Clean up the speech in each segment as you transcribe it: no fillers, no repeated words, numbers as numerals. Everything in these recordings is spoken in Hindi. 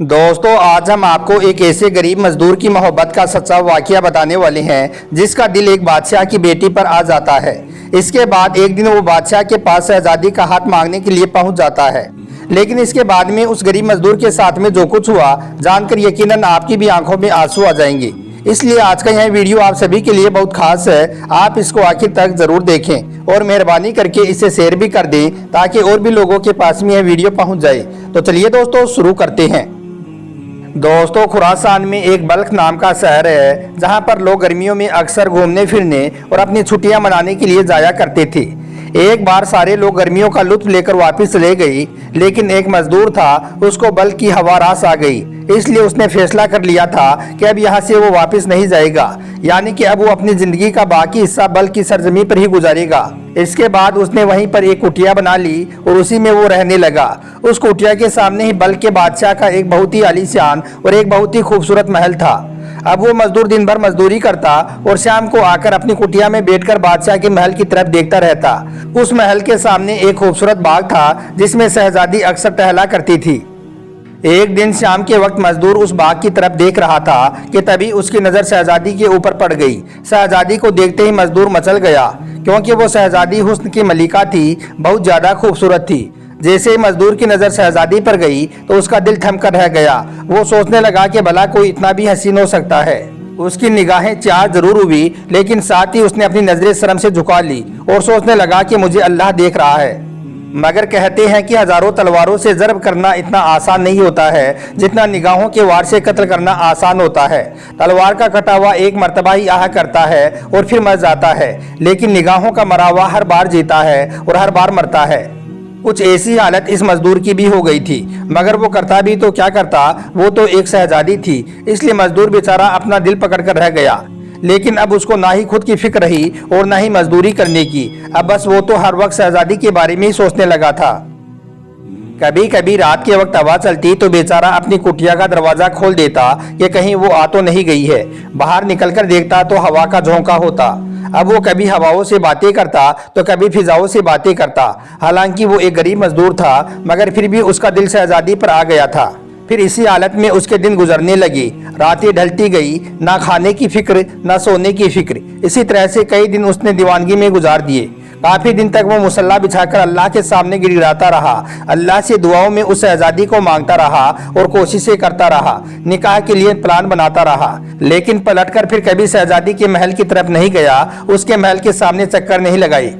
दोस्तों, आज हम आपको एक ऐसे गरीब मजदूर की मोहब्बत का सच्चा वाकया बताने वाले हैं जिसका दिल एक बादशाह की बेटी पर आ जाता है। इसके बाद एक दिन वो बादशाह के पास शहजादी का हाथ मांगने के लिए पहुंच जाता है, लेकिन इसके बाद में उस गरीब मजदूर के साथ में जो कुछ हुआ जानकर यकीनन आपकी भी आंखों में आंसू आ जाएंगे। इसलिए आज का यह वीडियो आप सभी के लिए बहुत खास है। आप इसको आखिर तक जरूर देखें और मेहरबानी करके इसे शेयर भी कर दें ताकि और भी लोगों के पास में यह वीडियो पहुंच जाए। तो चलिए दोस्तों, शुरू करते हैं। दोस्तों, खुरासान में एक बल्ख नाम का शहर है जहां पर लोग गर्मियों में अक्सर घूमने फिरने और अपनी छुट्टियां मनाने के लिए जाया करते थे। एक बार सारे लोग गर्मियों का लुत्फ लेकर वापस चले गए, लेकिन एक मजदूर था, उसको बल्ख की हवा रास आ गई। इसलिए उसने फैसला कर लिया था कि अब यहाँ से वो वापस नहीं जाएगा, यानी कि अब वो अपनी जिंदगी का बाकी हिस्सा बल्ख की सरजमी पर ही गुजारेगा। इसके बाद उसने वहीं पर एक कुटिया बना ली और उसी में वो रहने लगा। उस कुटिया के सामने ही बल्ख के बादशाह का एक बहुत ही आलीशान और एक बहुत ही खूबसूरत महल था। अब वो मजदूर दिन भर मजदूरी करता और शाम को आकर अपनी कुटिया में बैठकर बादशाह के महल की तरफ देखता रहता। उस महल के सामने एक खूबसूरत बाग था जिसमें शहजादी अक्सर टहला करती थी। एक दिन शाम के वक्त मजदूर उस बाग की तरफ देख रहा था कि तभी उसकी नजर शहजादी के ऊपर पड़ गई। शहजादी को देखते ही मजदूर मचल गया, क्योंकि वो शहजादी हुस्न की मलिका थी, बहुत ज्यादा खूबसूरत थी। जैसे ही मजदूर की नजर शहजादी पर गई तो उसका दिल थम कर रह गया। वो सोचने लगा कि भला कोई इतना भी हसीन हो सकता है। उसकी निगाहें चार जरूर हुई, लेकिन साथ ही उसने अपनी नजरें शर्म से झुका ली और सोचने लगा कि मुझे अल्लाह देख रहा है। मगर कहते हैं कि हजारों तलवारों से ज़र्ब करना इतना आसान नहीं होता है जितना निगाहों के वार से कत्ल करना आसान होता है। तलवार का कटा हुआ एक मर्तबा ही आह करता है और फिर मर जाता है, लेकिन निगाहों का मरा हुआ हर बार जीता है और हर बार मरता है। कुछ ऐसी हालत इस मजदूर की भी हो गई थी, मगर वो करता भी तो क्या करता, वो तो एक शहजादी थी। इसलिए मजदूर बेचारा अपना दिल पकड़ कर रह गया। लेकिन अब उसको ना ही खुद की फिक्र रही और ना ही मजदूरी करने की। अब बस वो तो हर वक्त शहजादी के बारे में ही सोचने लगा था। कभी कभी रात के वक्त हवा चलती तो बेचारा अपनी कुटिया का दरवाजा खोल देता कि कहीं वो आ तो नहीं गई है। बाहर निकलकर देखता तो हवा का झोंका होता। अब वो कभी हवाओं से बातें करता तो कभी फिजाओं से बातें करता। हालांकि वो एक गरीब मजदूर था, मगर फिर भी उसका दिल शहजादी पर आ गया था। फिर इसी हालत में उसके दिन गुजरने लगे। रातें ढलती गई, ना खाने की फिक्र ना सोने की फिक्र। इसी तरह से कई दिन उसने दीवानगी में गुजार दिए। काफी दिन तक वो मुसल्ला बिछाकर अल्लाह के सामने गिड़गिड़ाता रहा। अल्लाह से दुआओं में उस शहजादी को मांगता रहा और कोशिशें करता रहा। निकाह के लिए प्लान बनाता रहा, लेकिन पलटकर फिर कभी शहजादी के महल की तरफ नहीं गया, उसके महल के सामने चक्कर नहीं लगाई।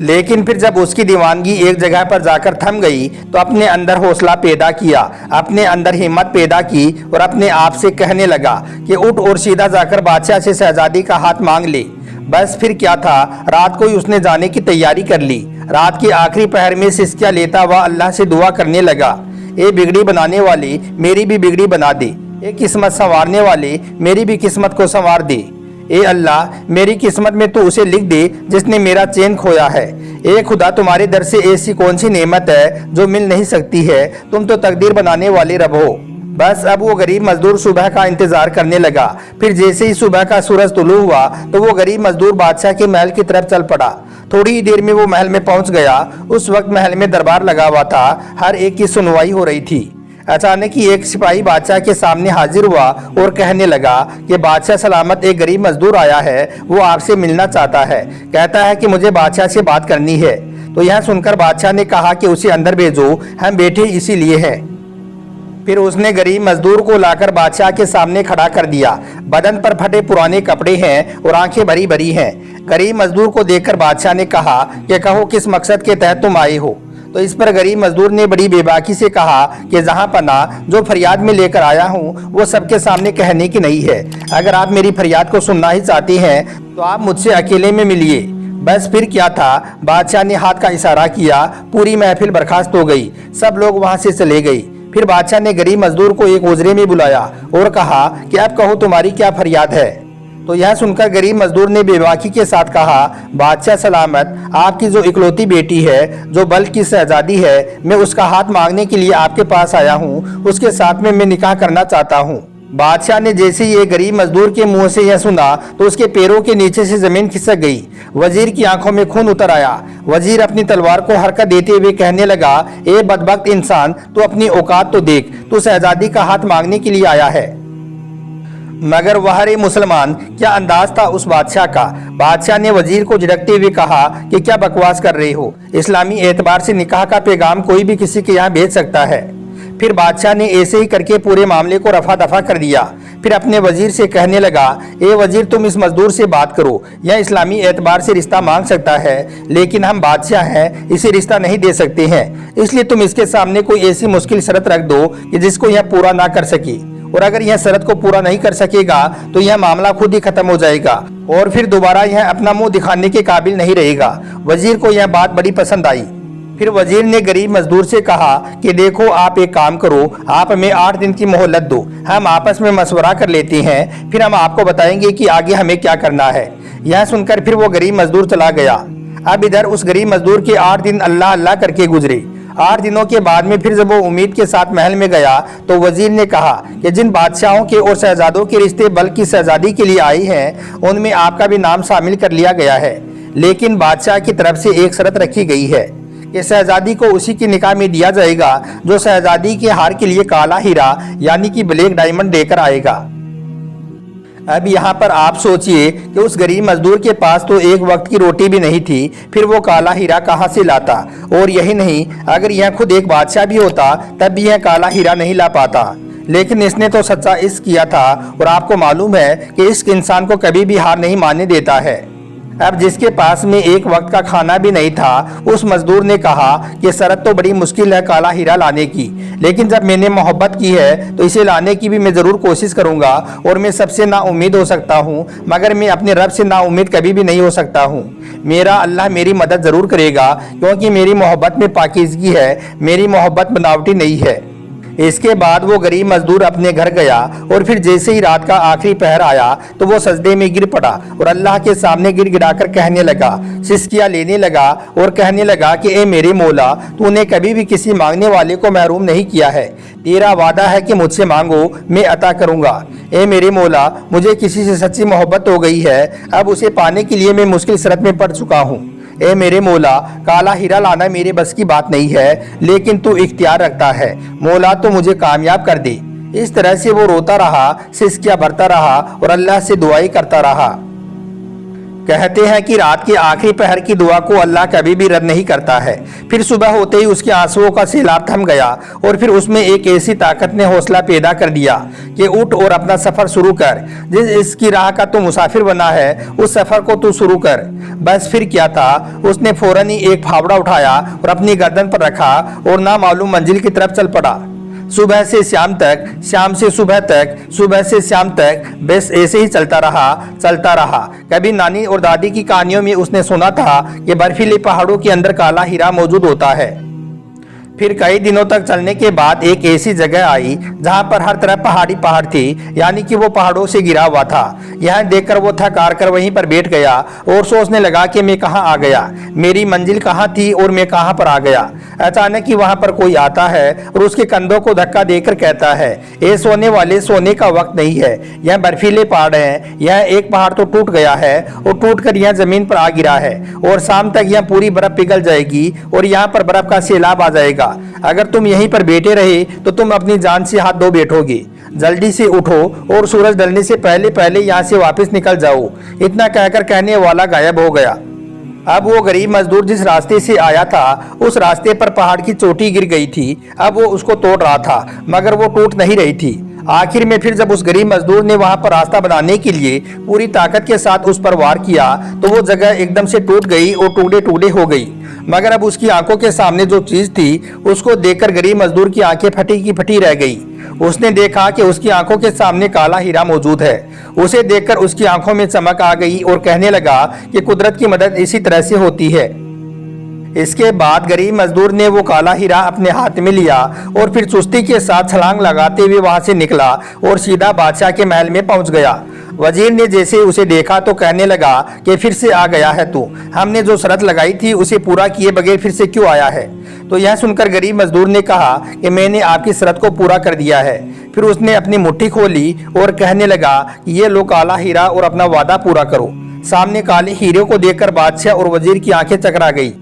लेकिन फिर जब उसकी दीवानगी एक जगह पर जाकर थम गई तो अपने अंदर हौसला पैदा किया, अपने अंदर हिम्मत पैदा की और अपने आप से कहने लगा कि उठ और सीधा जाकर बादशाह से शहजादी का हाथ मांग ले। बस फिर क्या था, रात को ही उसने जाने की तैयारी कर ली। रात के आखिरी पहर में सिसकियां लेता हुआ अल्लाह से दुआ करने लगा, ए बिगड़ी बनाने वाले मेरी भी बिगड़ी बना दे, ए किस्मत संवारने वाले मेरी भी किस्मत को संवार दे। ए अल्लाह, मेरी किस्मत में तो उसे लिख दे जिसने मेरा चैन खोया है। ए खुदा, तुम्हारे दर से ऐसी कौन सी नेमत है जो मिल नहीं सकती है, तुम तो तकदीर बनाने वाले रब हो। बस अब वो गरीब मजदूर सुबह का इंतजार करने लगा। फिर जैसे ही सुबह का सूरज तुलू हुआ तो वो गरीब मजदूर बादशाह के महल की तरफ चल पड़ा। थोड़ी ही देर में वो महल में पहुंच गया। उस वक्त महल में दरबार लगा हुआ था, हर एक की सुनवाई हो रही थी। अचानक ही एक सिपाही बादशाह के सामने हाजिर हुआ और कहने लगा कि बादशाह सलामत, एक गरीब मजदूर आया है, वो आपसे मिलना चाहता है। कहता है कि मुझे बादशाह से बात करनी है। तो यह सुनकर बादशाह ने कहा कि उसे अंदर भेजो, हम बैठे इसीलिए हैं। फिर उसने गरीब मजदूर को लाकर बादशाह के सामने खड़ा कर दिया। बदन पर फटे पुराने कपड़े हैं और आंखें भरी भरी हैं। गरीब मजदूर को देखकर बादशाह ने कहा कि कहो किस मकसद के तहत तुम आए हो। तो इस पर गरीब मजदूर ने बड़ी बेबाकी से कहा कि जहां पना जो फरियाद में लेकर आया हूं वो सबके सामने कहने की नहीं है। अगर आप मेरी फरियाद को सुनना ही चाहती हैं तो आप मुझसे अकेले में मिलिए। बस फिर क्या था, बादशाह ने हाथ का इशारा किया, पूरी महफिल बर्खास्त हो गई। सब लोग वहां से चले गए। फिर बादशाह ने गरीब मजदूर को एक उजरे में बुलाया और कहा कि अब कहो तुम्हारी क्या फरियाद है। तो यह सुनकर गरीब मजदूर ने बेबाकी के साथ कहा, बादशाह सलामत, आपकी जो इकलौती बेटी है, जो बल्ख की शहजादी है, मैं उसका हाथ मांगने के लिए आपके पास आया हूँ। उसके साथ में मैं निकाह करना चाहता हूँ। बादशाह ने जैसे ही ये गरीब मजदूर के मुंह से यह सुना तो उसके पैरों के नीचे से जमीन खिसक गई। वजीर की आंखों में खून उतर आया। वजीर अपनी तलवार को हरकत देते हुए कहने लगा, ए बदबख्त इंसान, तू अपनी औकात तो देख, तू शहजादी का हाथ मांगने के लिए आया है। मगर वह रे मुसलमान, क्या अंदाज था उस बादशाह का। बादशाह ने वजीर को झिड़कते हुए कहा कि क्या बकवास कर रहे हो, इस्लामी एतबार से निकाह का पैगाम कोई भी किसी के यहाँ भेज सकता है। फिर बादशाह ने ऐसे ही करके पूरे मामले को रफा दफा कर दिया। फिर अपने वजीर से कहने लगा, ए वजीर, तुम इस मजदूर से बात करो, यह इस्लामी एतबार से रिश्ता मांग सकता है, लेकिन हम बादशाह हैं, इसे रिश्ता नहीं दे सकते हैं। इसलिए तुम इसके सामने कोई ऐसी मुश्किल शर्त रख दो कि जिसको यह पूरा ना कर सके, और अगर यह शर्त को पूरा नहीं कर सकेगा तो यह मामला खुद ही खत्म हो जाएगा और फिर दोबारा यह अपना मुंह दिखाने के काबिल नहीं रहेगा। वजीर को यह बात बड़ी पसंद आई। फिर वजीर ने गरीब मजदूर से कहा कि देखो, आप एक काम करो, आप हमें 8 दिन की मोहलत दो, हम आपस में मशवरा कर लेते हैं, फिर हम आपको बताएंगे कि आगे हमें क्या करना है। यह सुनकर फिर वो गरीब मजदूर चला गया। अब इधर उस गरीब मजदूर के 8 दिन अल्लाह अल्लाह करके गुजरे। 8 दिनों के बाद में फिर जब वो उम्मीद के साथ महल में गया तो वजीर ने कहा कि जिन बादशाहों के और शहजादों के रिश्ते बल्कि शहजादी के लिए आई हैं, उनमें आपका भी नाम शामिल कर लिया गया है, लेकिन बादशाह की तरफ से एक शर्त रखी गई है कि शहजादी को उसी की निकाह में दिया जाएगा जो शहजादी के हार के लिए काला हीरा यानी कि ब्लैक डायमंड देकर आएगा। अब यहाँ पर आप सोचिए कि उस गरीब मजदूर के पास तो एक वक्त की रोटी भी नहीं थी, फिर वो काला हीरा कहाँ से लाता। और यही नहीं, अगर यह खुद एक बादशाह भी होता तब भी यह काला हीरा नहीं ला पाता। लेकिन इसने तो सच्चा इश्क किया था, और आपको मालूम है कि इश्क इंसान को कभी भी हार नहीं मानने देता है। अब जिसके पास में एक वक्त का खाना भी नहीं था, उस मजदूर ने कहा कि शरत तो बड़ी मुश्किल है काला हीरा लाने की, लेकिन जब मैंने मोहब्बत की है तो इसे लाने की भी मैं ज़रूर कोशिश करूंगा। और मैं सबसे नाउम्मीद हो सकता हूं, मगर मैं अपने रब से नाउम्मीद कभी भी नहीं हो सकता हूं। मेरा अल्लाह मेरी मदद ज़रूर करेगा, क्योंकि मेरी मोहब्बत में पाकीज़गी है, मेरी मोहब्बत बनावटी नहीं है। इसके बाद वो गरीब मजदूर अपने घर गया, और फिर जैसे ही रात का आखिरी पहर आया तो वो सजदे में गिर पड़ा और अल्लाह के सामने गिड़गिड़ाकर कहने लगा, सिसकियां लेने लगा और कहने लगा कि ए मेरे मौला, तूने कभी भी किसी मांगने वाले को महरूम नहीं किया है। तेरा वादा है कि मुझसे मांगो, मैं अता करूंगा। ए मेरे मौला, मुझे किसी से सच्ची मोहब्बत हो गई है, अब उसे पाने के लिए मैं मुश्किल शरत में पड़ चुका हूँ। ए मेरे मौला, काला हीरा लाना मेरे बस की बात नहीं है, लेकिन तू इख्तियार रखता है, मौला तो मुझे कामयाब कर दे। इस तरह से वो रोता रहा, सिसकियां भरता रहा और अल्लाह से दुआई करता रहा। कहते हैं कि रात के आखिरी पहर की दुआ को अल्लाह कभी भी रद्द नहीं करता है। फिर सुबह होते ही उसके आंसुओं का सैलाब थम गया, और फिर उसमें एक ऐसी ताकत ने हौसला पैदा कर दिया कि उठ और अपना सफर शुरू कर। जिस इसकी राह का तू मुसाफिर बना है, उस सफर को तू शुरू कर। बस फिर क्या था, उसने फौरन ही एक फावड़ा उठाया और अपनी गर्दन पर रखा और नामालूम मंजिल की तरफ चल पड़ा। सुबह से शाम तक, शाम से सुबह तक, सुबह से शाम तक, बस ऐसे ही चलता रहा। कभी नानी और दादी की कहानियों में उसने सुना था कि बर्फीले पहाड़ों के अंदर काला हीरा मौजूद होता है। फिर कई दिनों तक चलने के बाद एक ऐसी जगह आई जहां पर हर तरफ पहाड़ थी, यानी कि वो पहाड़ों से घिरा हुआ था। यह देखकर वो थक हार कर वहीं पर बैठ गया और सोचने लगा कि मैं कहाँ आ गया, मेरी मंजिल कहाँ थी और मैं कहाँ पर आ गया। अचानक ही वहां पर कोई आता है और उसके कंधों को धक्का देकर कहता है, ए सोने वाले, सोने का वक्त नहीं है, यह बर्फीले पहाड़ है। यह एक पहाड़ तो टूट गया है और टूट कर यह जमीन पर आ गिरा है, और शाम तक यह पूरी बर्फ पिघल जाएगी और यहाँ पर बर्फ का सैलाब आ जाएगा। अगर तुम यहीं पर बैठे रहे तो तुम अपनी जान से हाथ धो बैठोगे। जल्दी से उठो और सूरज ढलने से पहले पहले यहाँ से वापस निकल जाओ। इतना कहकर कहने वाला गायब हो गया। अब वो गरीब मजदूर जिस रास्ते से आया था, उस रास्ते पर पहाड़ की चोटी गिर गई थी। अब वो उसको तोड़ रहा था, मगर वो टूट नहीं रही थी। आखिर में फिर जब उस गरीब मजदूर ने वहां पर रास्ता बनाने के लिए पूरी ताकत के साथ उस पर वार किया तो वो जगह एकदम से टूट गई और टुकड़े टुकड़े हो गई। मगर अब उसकी आंखों के सामने जो चीज थी, उसको देखकर गरीब मजदूर की आंखें फटी की फटी रह गई। उसने देखा कि उसकी आंखों के सामने काला हीरा मौजूद है। उसे देखकर उसकी आंखों में चमक आ गई और कहने लगा कि कुदरत की मदद इसी तरह से होती है। इसके बाद गरीब मजदूर ने वो काला हीरा अपने हाथ में लिया और फिर चुस्ती के साथ छलांग लगाते हुए वहां से निकला और सीधा बादशाह के महल में पहुंच गया। वजीर ने जैसे उसे देखा तो कहने लगा कि फिर से आ गया है तू, हमने जो शर्त लगाई थी उसे पूरा किए बगैर फिर से क्यों आया है। तो यह सुनकर गरीब मजदूर ने कहा कि मैंने आपकी शर्त को पूरा कर दिया है। फिर उसने अपनी मुट्ठी खोली और कहने लगा कि ये लो काला हीरा और अपना वादा पूरा करो। सामने काले हीरे को देखकर बादशाह और वजीर की आंखें चकरा गई।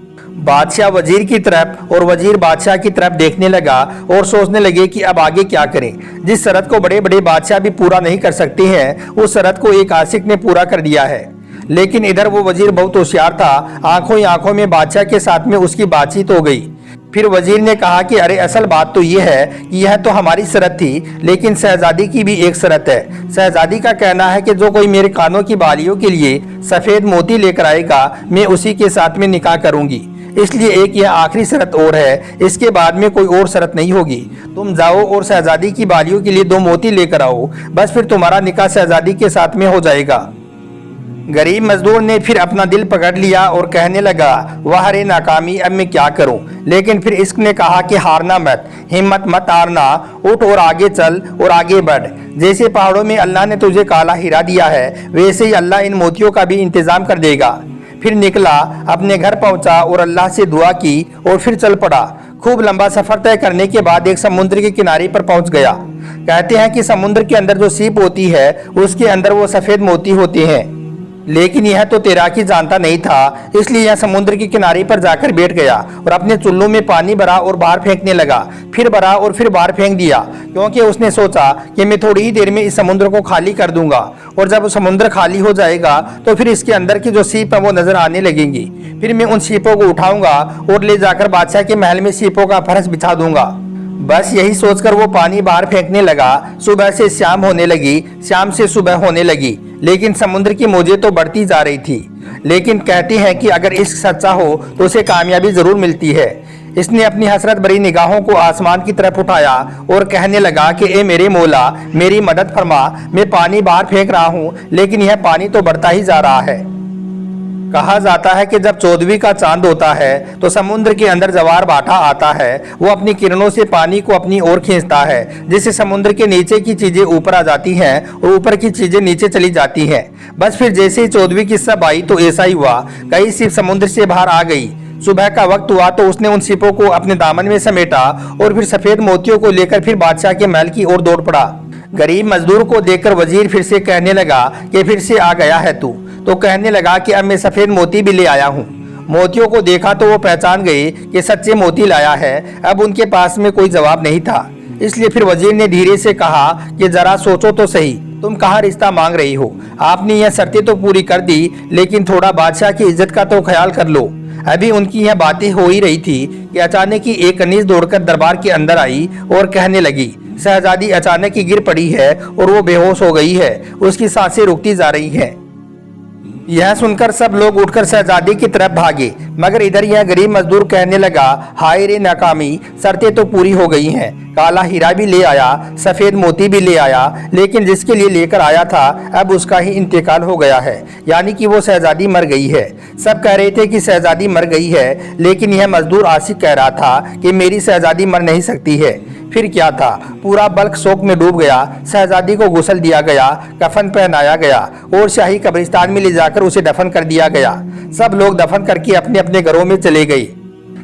बादशाह वजीर की तरफ और वजीर बादशाह की तरफ देखने लगा और सोचने लगे कि अब आगे क्या करें। जिस शर्त को बड़े बड़े बादशाह भी पूरा नहीं कर सकते हैं, उस शर्त को एक आशिक ने पूरा कर दिया है। लेकिन इधर वो वजीर बहुत होशियार था, आंखों ही आंखों में बादशाह के साथ में उसकी बातचीत हो गई। फिर वजीर ने कहा कि अरे असल बात तो ये है कि यह तो हमारी शर्त थी, लेकिन शहजादी की भी एक शर्त है। शहजादी का कहना है कि जो कोई मेरे कानों की बालियों के लिए सफेद मोती लेकर आएगा, मैं उसी के साथ में निकाह करूंगी। इसलिए एक यह आखिरी शर्त और है, इसके बाद में कोई और शर्त नहीं होगी। तुम जाओ और शहजादी की बालियों के लिए 2 मोती लेकर आओ, बस फिर तुम्हारा निकाह शहजादी के साथ में हो जाएगा। गरीब मजदूर ने फिर अपना दिल पकड़ लिया और कहने लगा, वाह रे नाकामी, अब मैं क्या करूं। लेकिन फिर इश्क ने कहा कि हारना मत, हिम्मत मत हारना, उठ और आगे चल और आगे बढ़। जैसे पहाड़ों में अल्लाह ने तुझे काला हीरा दिया है, वैसे ही अल्लाह इन मोतियों का भी इंतजाम कर देगा। फिर निकला, अपने घर पहुंचा और अल्लाह से दुआ की और फिर चल पड़ा। खूब लंबा सफर तय करने के बाद एक समुद्र के किनारे पर पहुंच गया। कहते हैं कि समुद्र के अंदर जो सीप होती है, उसके अंदर वो सफेद मोती होते हैं। लेकिन यह तो तैराकी जानता नहीं था, इसलिए यह समुद्र के किनारे पर जाकर बैठ गया और अपने चुल्लू में पानी भरा और बाहर फेंकने लगा। फिर भरा और फिर बाहर फेंक दिया, क्योंकि उसने सोचा कि मैं थोड़ी ही देर में इस समुद्र को खाली कर दूंगा और जब समुद्र खाली हो जाएगा तो फिर इसके अंदर की जो सीप है वो नजर आने लगेंगी। फिर मैं उन सीपों को उठाऊंगा और ले जाकर बादशाह के महल में सीपों का फर्श बिछा दूंगा। बस यही सोचकर वो पानी बाहर फेंकने लगा। सुबह से शाम होने लगी, शाम से सुबह होने लगी, लेकिन समुद्र की मौजें तो बढ़ती जा रही थी। लेकिन कहते हैं कि अगर इश्क सच्चा हो तो उसे कामयाबी जरूर मिलती है। इसने अपनी हसरत भरी निगाहों को आसमान की तरफ उठाया और कहने लगा कि ए मेरे मौला, मेरी मदद फरमा। मैं पानी बाहर फेंक रहा हूँ, लेकिन यह पानी तो बढ़ता ही जा रहा है। कहा जाता है कि जब 14वीं का चांद होता है तो समुद्र के अंदर जवार भाटा आता है। वो अपनी किरणों से पानी को अपनी ओर खींचता है, जिससे समुद्र के नीचे की चीजें ऊपर आ जाती हैं और ऊपर की चीजें नीचे चली जाती हैं। बस फिर जैसे ही 14वीं की सब आई तो ऐसा ही हुआ, कई सिप समुद्र से बाहर आ गई। सुबह का वक्त हुआ तो उसने उन सिपों को अपने दामन में समेटा और फिर सफेद मोतियों को लेकर फिर बादशाह के महल की ओर दौड़ पड़ा। गरीब मजदूर को देखकर वजीर फिर से कहने लगा कि फिर से आ गया है तू। तो कहने लगा कि अब मैं सफेद मोती भी ले आया हूँ। मोतियों को देखा तो वो पहचान गए कि सच्चे मोती लाया है। अब उनके पास में कोई जवाब नहीं था, इसलिए फिर वजीर ने धीरे से कहा कि जरा सोचो तो सही, तुम कहाँ रिश्ता मांग रही हो। आपने यह शर्तें तो पूरी कर दी, लेकिन थोड़ा बादशाह की इज्जत का तो ख्याल कर लो। अभी उनकी यह बातें हो ही रही थी कि अचानक ही एक कनीज दौड़कर दरबार के अंदर आई और कहने लगी, शहजादी अचानक ही गिर पड़ी है और वो बेहोश हो गई है, उसकी सांसें रुकती जा रही हैं। यह सुनकर सब लोग उठकर शहजादी की तरफ भागे, मगर इधर यह गरीब मजदूर कहने लगा, हाय रे नाकामी, शर्तें तो पूरी हो गई हैं। काला हीरा भी ले आया, सफेद मोती भी ले आया, लेकिन जिसके लिए लेकर आया था अब उसका ही इंतकाल हो गया है, यानी कि वो शहजादी मर गई है। सब कह रहे थे कि शहजादी मर गई है, लेकिन यह मजदूर आशिक कह रहा था कि मेरी शहजादी मर नहीं सकती है। फिर क्या था, पूरा बल्क शोक में डूब गया। शहजादी को गुस्ल दिया गया, कफन पहनाया गया और शाही कब्रिस्तान में ले जाकर उसे दफन कर दिया गया। सब लोग दफन करके अपने अपने घरों में चले गए।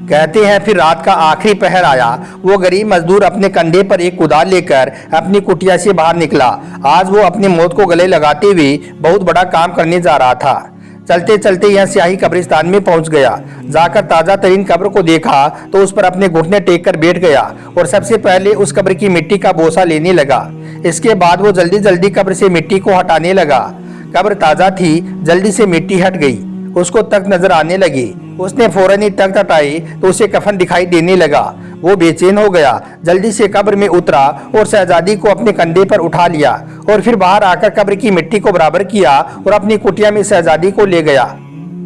कहते हैं फिर रात का आखिरी पहर आया। वो गरीब मजदूर अपने कंधे पर एक कुदाल लेकर अपनी कुटिया से बाहर निकला। आज वो अपनी मौत को गले लगाते हुए बहुत बड़ा काम करने जा रहा था। चलते चलते यह स्याही कब्रिस्तान में पहुंच गया। जाकर ताजा तरीन कब्र को देखा तो उस पर अपने घुटने टेक कर बैठ गया और सबसे पहले उस कब्र की मिट्टी का बोसा लेने लगा। इसके बाद वो जल्दी जल्दी कब्र से मिट्टी को हटाने लगा। कब्र ताजा थी, जल्दी से मिट्टी हट गई, उसको तख्त नजर आने लगी। उसने फौरन ही तख्त हटाई तो उसे कफन दिखाई देने लगा। वो बेचैन हो गया, जल्दी से कब्र में उतरा और शहजादी को अपने कंधे पर उठा लिया और फिर बाहर आकर कब्र की मिट्टी को बराबर किया और अपनी कुटिया में शहजादी को ले गया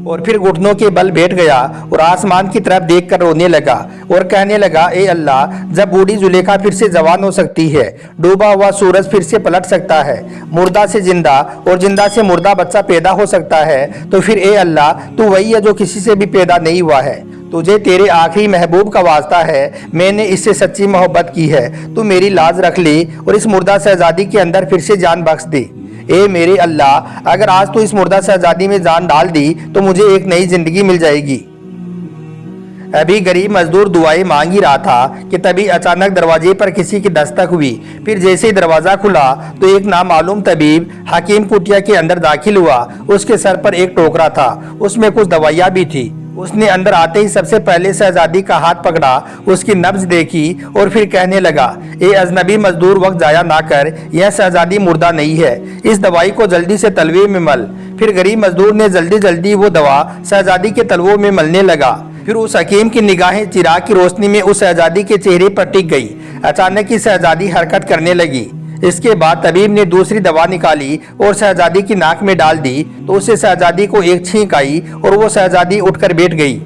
और फिर घुटनों के बल बैठ गया और आसमान की तरफ देखकर रोने लगा और कहने लगा, ए अल्लाह, जब बूढ़ी जुलेखा फिर से जवान हो सकती है, डूबा हुआ सूरज फिर से पलट सकता है, मुर्दा से जिंदा और जिंदा से मुर्दा बच्चा पैदा हो सकता है, तो फिर ए अल्लाह, तू वही है जो किसी से भी पैदा नहीं हुआ है। तुझे तेरे आखिरी महबूब का वास्ता है, मैंने इससे सच्ची मोहब्बत की है, तू मेरी लाज रख ले और इस मुर्दा शहजादी के अंदर फिर से जान बख्श दे। ए मेरे अल्लाह, अगर आज तू इस मुर्दा शहजादी में जान डाल दी तो मुझे एक नई जिंदगी मिल जाएगी। अभी गरीब मजदूर दुआएं मांग ही रहा था कि तभी अचानक दरवाजे पर किसी की दस्तक हुई। फिर जैसे ही दरवाजा खुला तो एक नामालूम तबीब हकीम कुटिया के अंदर दाखिल हुआ। उसके सर पर एक टोकरा था, उसमें कुछ दवाइयाँ भी थी। उसने अंदर आते ही सबसे पहले शहजादी का हाथ पकड़ा, उसकी नब्ज देखी और फिर कहने लगा, ए अजनबी मजदूर, वक्त जाया ना कर, यह शहजादी मुर्दा नहीं है, इस दवाई को जल्दी से तलवे में मल। फिर गरीब मजदूर ने जल्दी जल्दी वो दवा शहजादी के तलवों में मलने लगा। फिर उस हकीम की निगाहें चिराग की रोशनी में उस शहजादी के चेहरे पर टिक गई। अचानक ही शहजादी हरकत करने लगी। इसके बाद तबीब ने दूसरी दवा निकाली और शहजादी की नाक में डाल दी तो उससे शहजादी को एक छींक आई और वो शहजादी उठकर बैठ गई।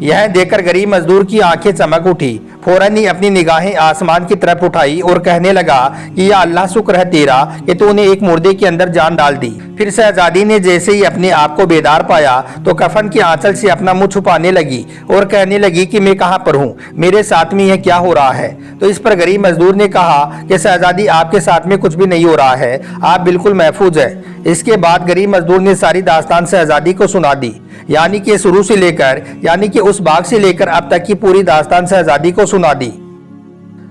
यह देखकर गरीब मजदूर की आंखें चमक उठी। फौरन ही अपनी निगाहें आसमान की तरफ उठाई और कहने लगा कि या अल्लाह, शुक्र है तेरा कि तूने एक मुर्दे के अंदर जान डाल दी। फिर शहजादी ने जैसे ही अपने आप को बेदार पाया तो कफन के आंचल से अपना मुंह छुपाने लगी और कहने लगी कि मैं कहाँ पर हूँ, मेरे साथ में यह क्या हो रहा है। तो इस पर गरीब मजदूर ने कहा कि शहजादी, आपके साथ में कुछ भी नहीं हो रहा है, आप बिल्कुल महफूज है। इसके बाद गरीब मजदूर ने सारी दास्तान शहजादी को सुना दी, यानी कि शुरू से लेकर, यानी कि उस बाग से लेकर अब तक की पूरी दास्तान शहजादी को सुना दी।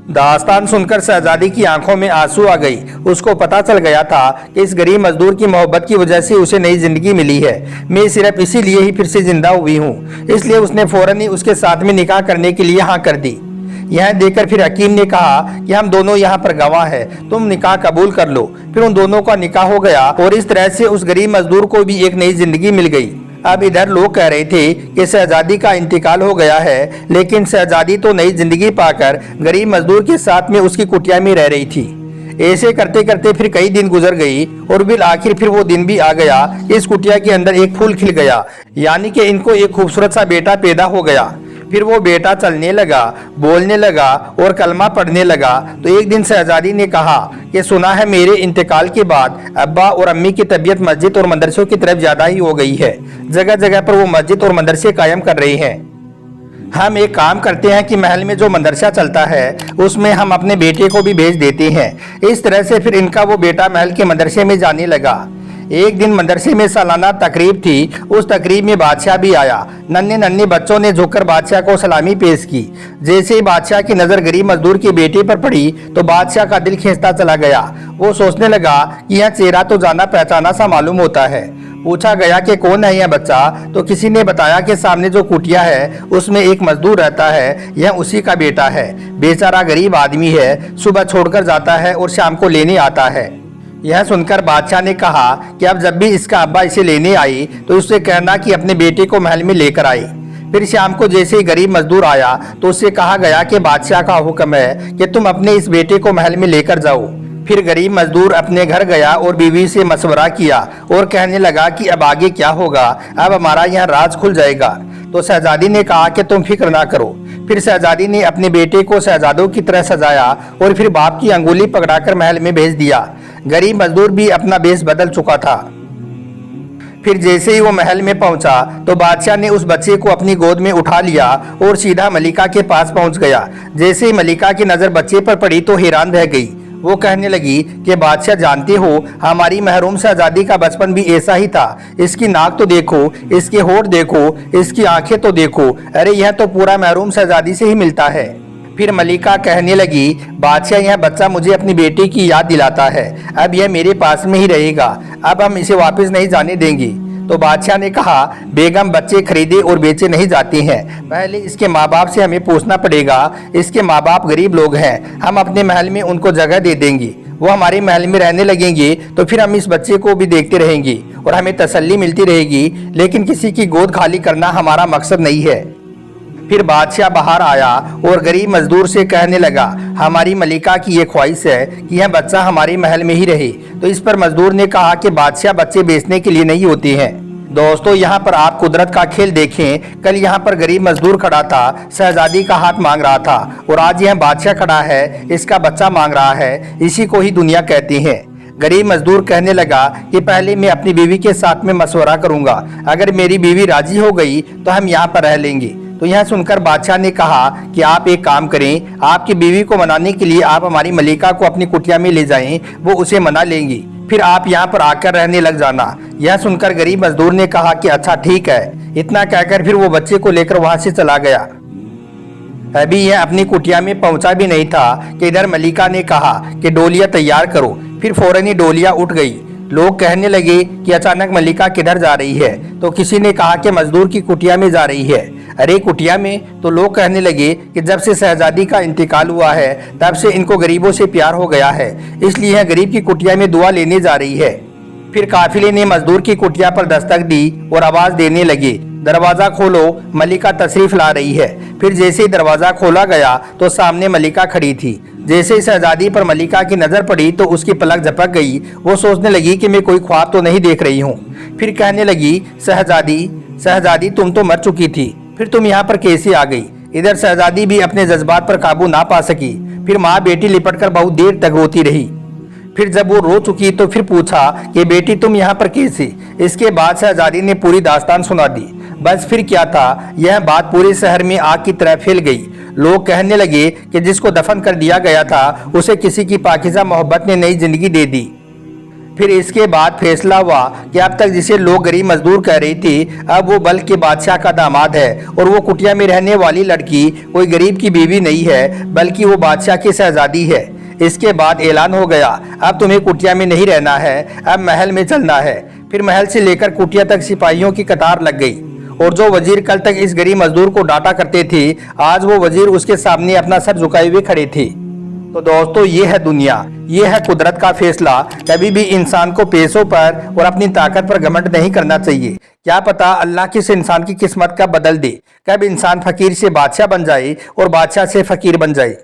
दास्तान सुनकर शहजादी की आंखों में आंसू आ गई। उसको पता चल गया था कि इस गरीब मजदूर की मोहब्बत की वजह से उसे नई जिंदगी मिली है। मैं सिर्फ इसीलिए ही फिर से जिंदा हुई हूँ। इसलिए उसने फौरन ही उसके साथ में निकाह करने के लिए हाँ कर दी। यह देखकर फिर हकीम ने कहा कि हम दोनों यहाँ पर गवाह हैं, तुम निकाह कबूल कर लो। फिर उन दोनों का निकाह हो गया और इस तरह से उस गरीब मजदूर को भी एक नई जिंदगी मिल गई। अब इधर लोग कह रहे थे कि शहजादी का इंतकाल हो गया है, लेकिन शहजादी तो नई जिंदगी पाकर गरीब मजदूर के साथ में उसकी कुटिया में रह रही थी। ऐसे करते करते फिर कई दिन गुजर गई और बिल आखिर फिर वो दिन भी आ गया। इस कुटिया के अंदर एक फूल खिल गया, यानी कि इनको एक खूबसूरत सा बेटा पैदा हो गया। फिर वो बेटा चलने लगा, बोलने लगा और कलमा पढ़ने लगा। तो एक दिन शहजादी ने कहा कि सुना है मेरे इंतकाल के बाद अब्बा और अम्मी की तबीयत मस्जिद और मदरसों की तरफ ज्यादा ही हो गई है। जगह जगह पर वो मस्जिद और मदरसे कायम कर रहे हैं। हम एक काम करते हैं कि महल में जो मदरसा चलता है उसमें हम अपने बेटे को भी भेज देते हैं। इस तरह से फिर इनका वो बेटा महल के मदरसे में जाने लगा। एक दिन मदरसे में सालाना तकरीब थी। उस तकरीब में बादशाह भी आया। नन्हे नन्हे बच्चों ने झुककर बादशाह को सलामी पेश की। जैसे ही बादशाह की नज़र गरीब मजदूर के बेटे पर पड़ी तो बादशाह का दिल खींचता चला गया। वो सोचने लगा कि यह चेहरा तो जाना पहचाना सा मालूम होता है। पूछा गया कि कौन है यह बच्चा, तो किसी ने बताया कि सामने जो कुटिया है उसमें एक मजदूर रहता है, यह उसी का बेटा है। बेचारा गरीब आदमी है, सुबह छोड़कर जाता है और शाम को लेने आता है। यह सुनकर बादशाह ने कहा कि अब जब भी इसका अब्बा इसे लेने आई तो उससे कहना कि अपने बेटे को महल में लेकर आई। फिर शाम को जैसे ही गरीब मजदूर आया तो उससे कहा गया कि बादशाह का हुक्म है कि तुम अपने इस बेटे को महल में लेकर जाओ। फिर गरीब मजदूर अपने घर गया और बीवी से मशवरा किया और कहने लगा कि अब आगे क्या होगा, अब हमारा यहाँ राज खुल जाएगा। तो शहजादी ने कहा कि तुम फिक्र ना करो। फिर शहजादी ने अपने बेटे को शहजादों की तरह सजाया और फिर बाप की अंगुली पकड़ाकर महल में भेज दिया। गरीब मजदूर भी अपना भेष बदल चुका था। फिर जैसे ही वो महल में पहुंचा तो बादशाह ने उस बच्चे को अपनी गोद में उठा लिया और सीधा मलिका के पास पहुंच गया। जैसे ही मलिका की नजर बच्चे पर पड़ी तो हैरान रह गई। वो कहने लगी कि बादशाह, जानते हो हमारी महरूम शहजादी का बचपन भी ऐसा ही था। इसकी नाक तो देखो, इसके होठ देखो, इसकी आंखें तो देखो, अरे यह तो पूरा महरूम शहजादी से ही मिलता है। फिर मलिका कहने लगी, बादशाह, यह बच्चा मुझे अपनी बेटी की याद दिलाता है। अब यह मेरे पास में ही रहेगा, अब हम इसे वापस नहीं जाने देंगे। तो बादशाह ने कहा, बेगम, बच्चे खरीदे और बेचे नहीं जाते हैं, पहले इसके माँ बाप से हमें पूछना पड़ेगा। इसके माँ बाप गरीब लोग हैं, हम अपने महल में उनको जगह दे देंगे, वो हमारे महल में रहने लगेंगे, तो फिर हम इस बच्चे को भी देखते रहेंगे और हमें तसल्ली मिलती रहेगी। लेकिन किसी की गोद खाली करना हमारा मकसद नहीं है। फिर बादशाह बाहर आया और गरीब मजदूर से कहने लगा, हमारी मलिका की ये ख्वाहिश है कि यह बच्चा हमारे महल में ही रहे। तो इस पर मजदूर ने कहा कि बादशाह, बच्चे बेचने के लिए नहीं होते हैं। दोस्तों, यहाँ पर आप कुदरत का खेल देखें। कल यहाँ पर गरीब मजदूर खड़ा था, शहजादी का हाथ मांग रहा था, और आज यह बादशाह खड़ा है, इसका बच्चा मांग रहा है। इसी को ही दुनिया कहते हैं। गरीब मजदूर कहने लगा कि पहले मैं अपनी बीवी के साथ में मशवरा करूंगा, अगर मेरी बीवी राजी हो गई तो हम यहाँ पर रह लेंगे। तो यह सुनकर बादशाह ने कहा कि आप एक काम करें, आपकी बीवी को मनाने के लिए आप हमारी मलिका को अपनी कुटिया में ले जाएं, वो उसे मना लेंगी। फिर आप यहाँ पर आकर रहने लग जाना। यह सुनकर गरीब मजदूर ने कहा कि अच्छा ठीक है। इतना कहकर फिर वो बच्चे को लेकर वहां से चला गया। अभी यह अपनी कुटिया में पहुंचा भी नहीं था कि इधर मलिका ने कहा कि डोलिया तैयार करो। फिर फौरन ही डोलिया उठ गई। लोग कहने लगे कि अचानक मलिका किधर जा रही है, तो किसी ने कहा कि मजदूर की कुटिया में जा रही है। अरे कुटिया में? तो लोग कहने लगे कि जब से शहजादी का इंतकाल हुआ है तब से इनको गरीबों से प्यार हो गया है, इसलिए यह गरीब की कुटिया में दुआ लेने जा रही है। फिर काफिले ने मजदूर की कुटिया पर दस्तक दी और आवाज देने लगे, दरवाजा खोलो, मलिका तशरीफ ला रही है। फिर जैसे ही दरवाजा खोला गया तो सामने मलिका खड़ी थी। जैसे ही शहजादी पर मलिका की नजर पड़ी तो उसकी पलक झपक गई। वो सोचने लगी कि मैं कोई ख्वाब तो नहीं देख रही हूँ। फिर कहने लगी, शहजादी शहजादी तुम तो मर चुकी थी, फिर तुम यहाँ पर कैसे आ गई? इधर शहजादी भी अपने जज्बात पर काबू ना पा सकी। फिर माँ बेटी लिपट कर बहुत देर तक रोती रही। फिर जब वो रो चुकी तो फिर पूछा कि बेटी तुम यहाँ पर कैसे? इसके बाद शहजादी ने पूरी दास्तान सुना दी। बस फिर क्या था, यह बात पूरे शहर में आग की तरह फैल गई। लोग कहने लगे कि जिसको दफन कर दिया गया था उसे किसी की पाकीज़ा मोहब्बत ने नई जिंदगी दे दी। फिर इसके बाद फैसला हुआ कि अब तक जिसे लोग गरीब मजदूर कह रही थी, अब वो बल्कि के बादशाह का दामाद है और वो कुटिया में रहने वाली लड़की कोई गरीब की बीवी नहीं है, बल्कि वो बादशाह की शहजादी है। इसके बाद ऐलान हो गया, अब तुम्हें कुटिया में नहीं रहना है, अब महल में चलना है। फिर महल से लेकर कुटिया तक सिपाहियों की कतार लग गई और जो वजीर कल तक इस गरीब मजदूर को डांटा करते थे, आज वो वजीर उसके सामने अपना सर झुकाए हुए खड़े थे। तो दोस्तों, ये है दुनिया, ये है कुदरत का फैसला। कभी भी इंसान को पैसों पर और अपनी ताकत पर घमंड नहीं करना चाहिए। क्या पता अल्लाह किस इंसान की किस्मत का बदल दे, कब इंसान फकीर से बादशाह बन जाए और बादशाह से फकीर बन जाए।